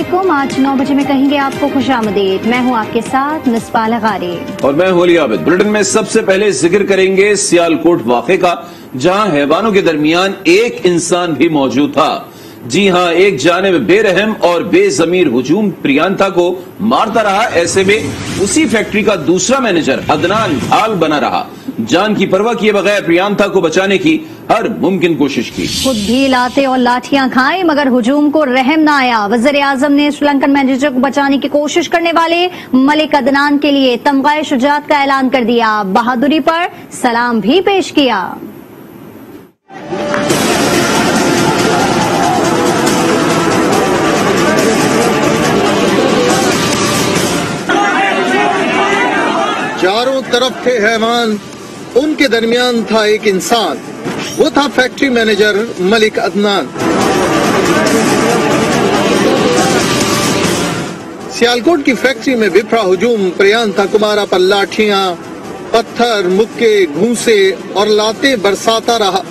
علیکم. آج 9 بجے میں کہیں گے آپ کو خوش آمدید. میں ہوں آپ کے ساتھ مصباح غاری اور میں ہوں علی عابد. بلٹن میں سب سے پہلے ذکر کریں گے سیالکوٹ واقعے کا، جہاں حیوانوں کے درمیان ایک انسان بھی موجود تھا. جی ہاں، ایک جانب بے رحم اور بے ضمیر ہجوم پریانتا کو مارتا رہا، ایسے میں اسی فیکٹری کا دوسرا مینیجر عدنان ڈھال بنا رہا. جان کی پرواہ کیے بغیر پریانتا کو بچانے کی ہر ممکن کوشش کی. خود بھی لاتے اور لاٹیاں کھائیں مگر ہجوم کو رحم نہ آیا. وزیر اعظم نے سری لنکن مینیجر کو بچانے کی کوشش کرنے والے ملک عدنان کے لیے تمغہ شجاعت کا اعلان کر دیا. بہادری پر سلام بھی پیش کیا. چاروں طرف تھے حیوان، ان کے درمیان تھا ایک انسان، وہ تھا فیکٹری مینیجر ملک عدنان. سیالکوٹ کی فیکٹری میں بپھرا ہجوم پریانتا کمارا پر لاٹھیاں، پتھر، مکے، گھونسے اور لاتیں برساتا رہا.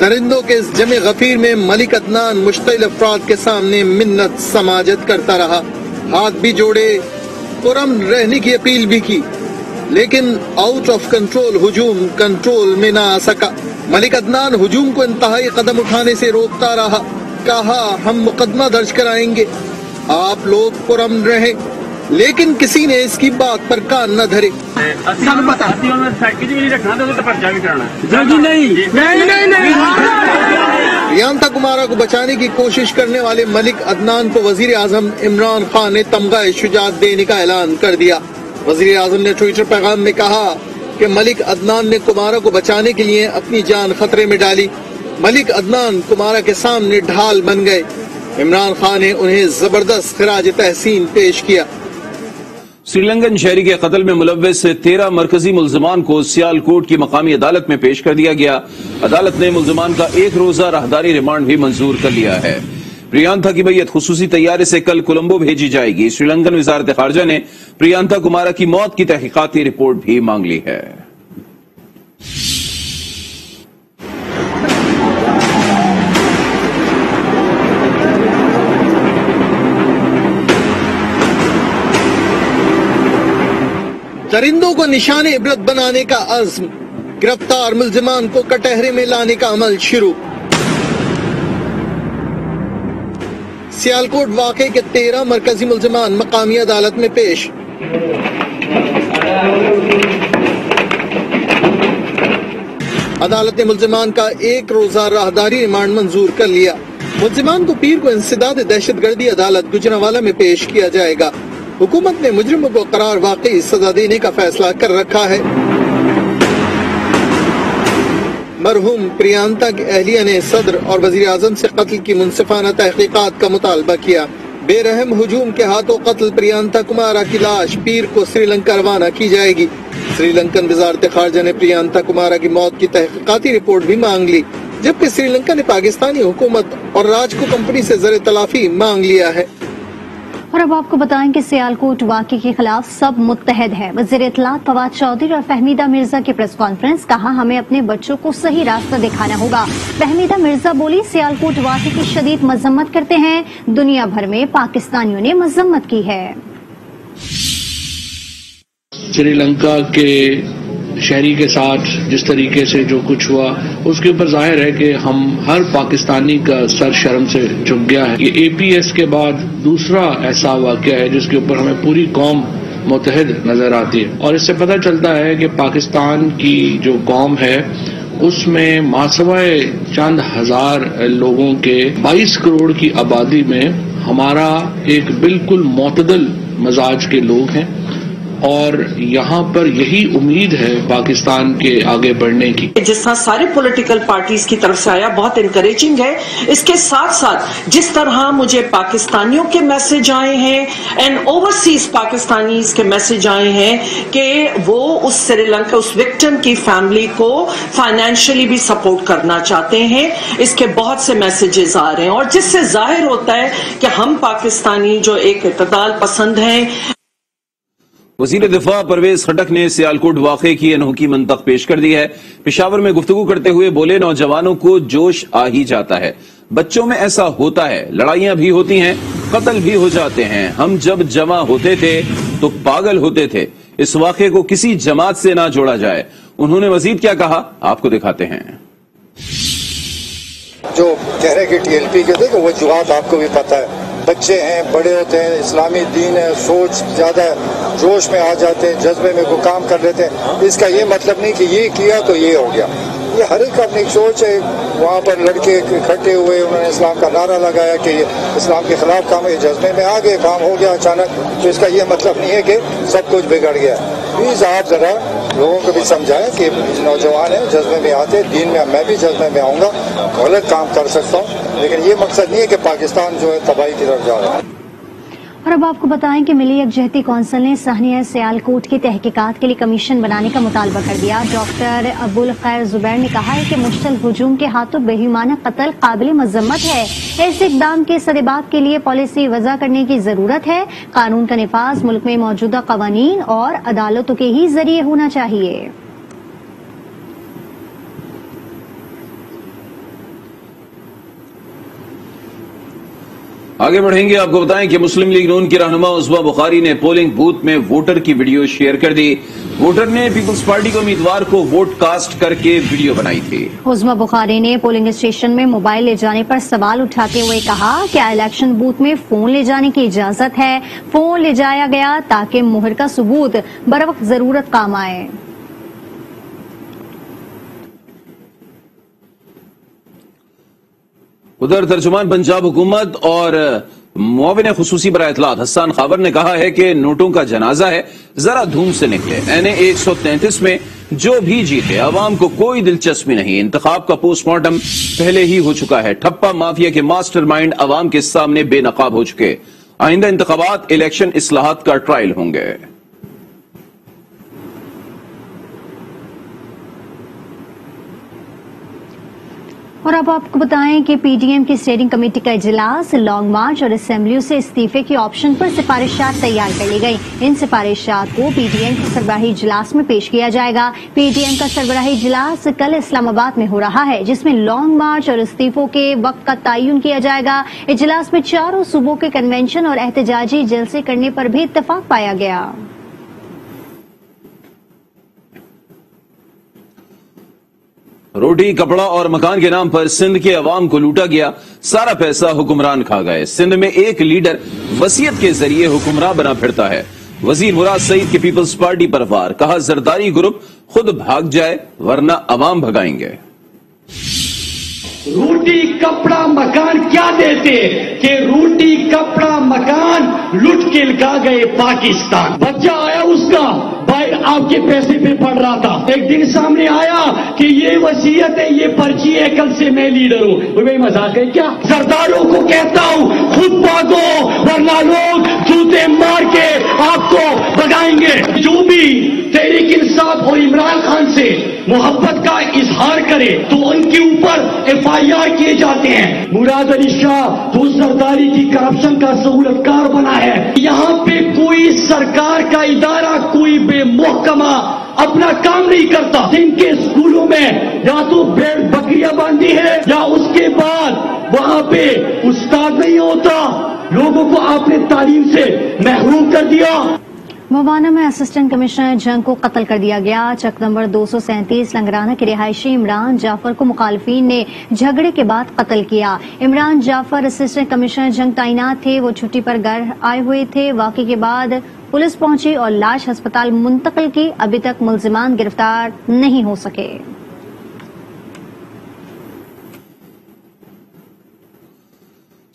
درندوں کے اس جمع غفیر میں ملک عدنان مشتعل افراد کے سامنے منت سماجت کرتا رہا. ہاتھ بھی جوڑے، پرامن رہنے کی اپیل بھی کی، لیکن آؤٹ آف کنٹرول ہجوم کنٹرول میں نہ آ سکا. ملک عدنان ہجوم کو انتہائی قدم اٹھانے سے روکتا رہا. کہا ہم مقدمہ درج کرائیں گے، آپ لوگ پرامن رہیں، لیکن کسی نے اس کی بات پر کان نہ دھرے. پریانتا کمارا کو بچانے کی کوشش کرنے والے ملک عدنان کو وزیر اعظم عمران خان نے تمغہ شجاعت دینے کا اعلان کر دیا. وزیر اعظم نے ٹویٹر پیغام میں کہا کہ ملک عدنان نے کمارا کو بچانے کے لیے اپنی جان خطرے میں ڈالی. ملک عدنان کمارا کے سامنے ڈھال بن گئے. عمران خان نے انہیں زبردست خراج تحسین پیش کیا. سری لنکن شہری کے قتل میں ملوث 13 مرکزی ملزمان کو سیالکوٹ کی مقامی عدالت میں پیش کر دیا گیا. عدالت نے ملزمان کا 1 روزہ راہداری ریمانڈ بھی منظور کر لیا ہے. پریانتا کی میت خصوصی طیارے سے کل کولمبو بھیجی جائے گی. سری لنکن وزارت خارجہ نے پریانتا کمارا کی موت کی تحقیقاتی رپورٹ بھی مانگ لی ہے. درندوں کو نشان عبرت بنانے کا عزم، گرفتار ملزمان کو کٹہرے میں لانے کا عمل شروع. سیالکوٹ واقعے کے 13 مرکزی ملزمان مقامی عدالت میں پیش. عدالت نے ملزمان کا 1 روزہ راہداری ریمانڈ منظور کر لیا. ملزمان کو پیر کو انسداد دہشت گردی عدالت گجرانوالہ میں پیش کیا جائے گا. حکومت نے مجرموں کو قرار واقعی سزا دینے کا فیصلہ کر رکھا ہے. مرحوم پریانتا کی اہلیہ نے صدر اور وزیر اعظم سے قتل کی منصفانہ تحقیقات کا مطالبہ کیا. بے رحم ہجوم کے ہاتھوں قتل پریانتا کمارا کی لاش پیر کو سری لنکا روانہ کی جائے گی. سری لنکن وزارت خارجہ نے پریانتا کمارا کی موت کی تحقیقاتی رپورٹ بھی مانگ لی، جبکہ سری لنکا نے پاکستانی حکومت اور راجکو کمپنی سے زر تلافی مانگ لیا ہے. اور اب آپ کو بتائیں کہ سیالکوٹ واقعے کے خلاف سب متحد ہیں. وزیر اطلاعات فواد چودھری اور فہمیدہ مرزا کی پریس کانفرنس. کہا ہمیں اپنے بچوں کو صحیح راستہ دکھانا ہوگا. فہمیدہ مرزا بولی سیالکوٹ واقعے کی شدید مذمت کرتے ہیں. دنیا بھر میں پاکستانیوں نے مذمت کی ہے. سری لنکا کے شہری کے ساتھ جس طریقے سے جو کچھ ہوا، اس کے اوپر ظاہر ہے کہ ہم ہر پاکستانی کا سر شرم سے جھک گیا ہے. یہ APS کے بعد دوسرا ایسا واقعہ ہے جس کے اوپر ہمیں پوری قوم متحد نظر آتی ہے. اور اس سے پتہ چلتا ہے کہ پاکستان کی جو قوم ہے اس میں ماسوائے چند ہزار لوگوں کے 22 کروڑ کی آبادی میں ہمارا ایک بالکل معتدل مزاج کے لوگ ہیں. اور یہاں پر یہی امید ہے پاکستان کے آگے بڑھنے کی. جس طرح سارے پولیٹیکل پارٹیز کی طرف سے آیا بہت انکریجنگ ہے. اس کے ساتھ ساتھ جس طرح مجھے پاکستانیوں کے میسج آئے ہیں اینڈ اوورسیز پاکستانیز کے میسج آئے ہیں کہ وہ اس سری لنکا اس وکٹم کی فیملی کو فائنینشلی بھی سپورٹ کرنا چاہتے ہیں. اس کے بہت سے میسیجز آ رہے ہیں اور جس سے ظاہر ہوتا ہے کہ ہم پاکستانی جو ایک اعتدال پسند ہیں. وزیر دفاع پرویز خٹک نے سیالکوٹ واقعے کی انوکھی منطق پیش کر دی ہے۔ پشاور میں گفتگو کرتے ہوئے بولے، نوجوانوں کو جوش آ ہی جاتا ہے، بچوں میں ایسا ہوتا ہے، لڑائیاں بھی ہوتی ہیں، قتل بھی ہو جاتے ہیں، ہم جب جمع ہوتے تھے تو پاگل ہوتے تھے، اس واقعے کو کسی جماعت سے نہ جوڑا جائے۔ انہوں نے مزید کیا کہا، آپ کو دکھاتے ہیں۔ جو چہرے کی ٹی ایل پی کے تھے کہ وجوہات آپ کو بھی پتہ ہے، بچے ہیں، بڑے ہوتے ہیں، اسلامی دین ہے، سوچ زیادہ جوش میں آ جاتے ہیں، جذبے میں کوئی کام کر لیتے ہیں۔ اس کا یہ مطلب نہیں کہ یہ کیا تو یہ ہو گیا، یہ ہر ایک کا اپنی ایک سوچ ہے۔ وہاں پر لڑکے اکٹھے ہوئے، انہوں نے اسلام کا نعرہ لگایا کہ یہ اسلام کے خلاف کام ہے، جذبے میں آ گئے، کام ہو گیا اچانک، تو اس کا یہ مطلب نہیں ہے کہ سب کچھ بگڑ گیا۔ پلیز آپ ذرا لوگوں کو بھی سمجھائیں کہ نوجوان ہیں، جذبے میں آتے، دین میں بھی جذبے میں آؤں گا، غلط کام کر سکتا ہوں، لیکن یہ مقصد نہیں ہے کہ پاکستان جو ہے تباہی کی طرف جا رہا ہے۔ اور اب آپ کو بتائیں کہ ملی یکجہتی کونسل نے سانحہ سیالکوٹ کی تحقیقات کے لیے کمیشن بنانے کا مطالبہ کر دیا۔ ڈاکٹر ابوالخیر زبیر نے کہا ہے کہ مشتعل ہجوم کے ہاتھوں بے ایمانہ قتل قابل مذمت ہے، ایسے اقدام کے سدباب کے لیے پالیسی وضع کرنے کی ضرورت ہے۔ قانون کا نفاذ ملک میں موجودہ قوانین اور عدالتوں کے ہی ذریعے ہونا چاہیے۔ آگے بڑھیں گے، آپ کو بتائیں کہ مسلم لیگ نون کی رہنما عظمیٰ بخاری نے پولنگ بوتھ میں ووٹر کی ویڈیو شیئر کر دی۔ ووٹر نے پیپلز پارٹی کے امیدوار کو ووٹ کاسٹ کر کے ویڈیو بنائی تھی۔ عظمیٰ بخاری نے پولنگ اسٹیشن میں موبائل لے جانے پر سوال اٹھاتے ہوئے کہا کہ الیکشن بوتھ میں فون لے جانے کی اجازت ہے، فون لے جایا گیا تاکہ مہر کا ثبوت بروقت ضرورت کام آئے۔ ادھر ترجمان پنجاب حکومت اور معاون خصوصی برائے اطلاعات حسان خاور نے کہا ہے کہ نوٹوں کا جنازہ ہے، ذرا دھوم سے نکلے۔ NA-133 میں جو بھی جیتے، عوام کو کوئی دلچسپی نہیں، انتخاب کا پوسٹ مارٹم پہلے ہی ہو چکا ہے، ٹھپا مافیا کے ماسٹر مائنڈ عوام کے سامنے بے نقاب ہو چکے، آئندہ انتخابات الیکشن اصلاحات کا ٹرائل ہوں گے۔ اور اب آپ کو بتائیں کہ پی ڈی ایم کی اسٹیئرنگ کمیٹی کا اجلاس لانگ مارچ اور اسمبلیوں سے استعفے کے آپشن پر سفارشات تیار کر لی گئی۔ ان سفارشات کو پی ڈی ایم کے سربراہی اجلاس میں پیش کیا جائے گا۔ پی ڈی ایم کا سربراہی اجلاس کل اسلام آباد میں ہو رہا ہے، جس میں لانگ مارچ اور استعفوں کے وقت کا تعین کیا جائے گا۔ اجلاس میں چاروں صوبوں کے کنونشن اور احتجاجی جلسے کرنے پر بھی اتفاق پایا گیا۔ روٹی، کپڑا اور مکان کے نام پر سندھ کے عوام کو لوٹا گیا، سارا پیسہ حکمران کھا گئے۔ سندھ میں ایک لیڈر وصیت کے ذریعے حکمراں بنا پھرتا ہے۔ وزیر مراد سعید کی پیپلز پارٹی پر وار، کہا زرداری گروپ خود بھاگ جائے ورنہ عوام بھگائیں گے۔ روٹی کپڑا مکان کیا دیتے کہ روٹی کپڑا مکان لٹ کے لگا گئے پاکستان۔ بچہ آیا اس کا بھائی آپ کے پیسے پہ پڑ رہا تھا، ایک دن سامنے آیا کہ یہ وصیت ہے، یہ پرچی ہے، کل سے میں لیڈر ہوں۔ وہ مذاق ہے کیا؟ سرداروں کو کہتا ہوں خود بھاگو ورنہ لوگ جوتے مار کے آپ کو بگائیں گے۔ جو بھی تحریک انصاف اور عمران خان سے محبت کا اظہار کرے تو ان کے اوپر FIR کیے جاتے ہیں۔ مراد علی شاہ جو سرداری کی کرپشن کا سہولت کار بنا ہے، یہاں پہ کوئی سرکار کا ادارہ، کوئی بے محکمہ اپنا کام نہیں کرتا۔ جن کے اسکولوں میں یا تو بھیڑ بکریاں باندھی ہے یا اس کے بعد وہاں پہ استاد نہیں ہوتا، لوگوں کو آپ نے تعلیم سے محروم کر دیا۔ موانہ میں اسسٹنٹ کمشنر جنگ کو قتل کر دیا گیا۔ چک نمبر 237 لنگرانہ کے رہائشی عمران جعفر کو مخالفین نے جھگڑے کے بعد قتل کیا۔ عمران جعفر اسسٹنٹ کمشنر جنگ تعینات تھے، وہ چھٹی پر گھر آئے ہوئے تھے۔ واقعے کے بعد پولیس پہنچی اور لاش ہسپتال منتقل کی، ابھی تک ملزمان گرفتار نہیں ہو سکے۔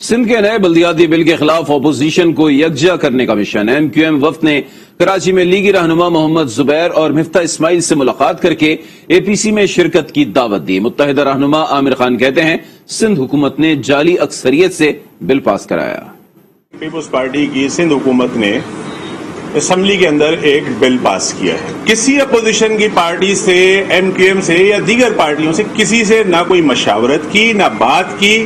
سندھ کے نئے بلدیاتی بل کے خلاف اپوزیشن کو یکجا کرنے کا مشن۔ MQM وفد نے کراچی میں لیگی رہنما محمد زبیر اور مفتاح اسماعیل سے ملاقات کر کے APC میں شرکت کی دعوت دی۔ متحدہ رہنما عامر خان کہتے ہیں سندھ حکومت نے جعلی اکثریت سے بل پاس کرایا۔ پیپلز پارٹی کی سندھ حکومت نے اسمبلی کے اندر ایک بل پاس کیا ہے۔ کسی اپوزیشن کی پارٹی سے، MQM سے یا دیگر پارٹیوں سے کسی سے نہ کوئی مشاورت کی، نہ بات کی،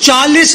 40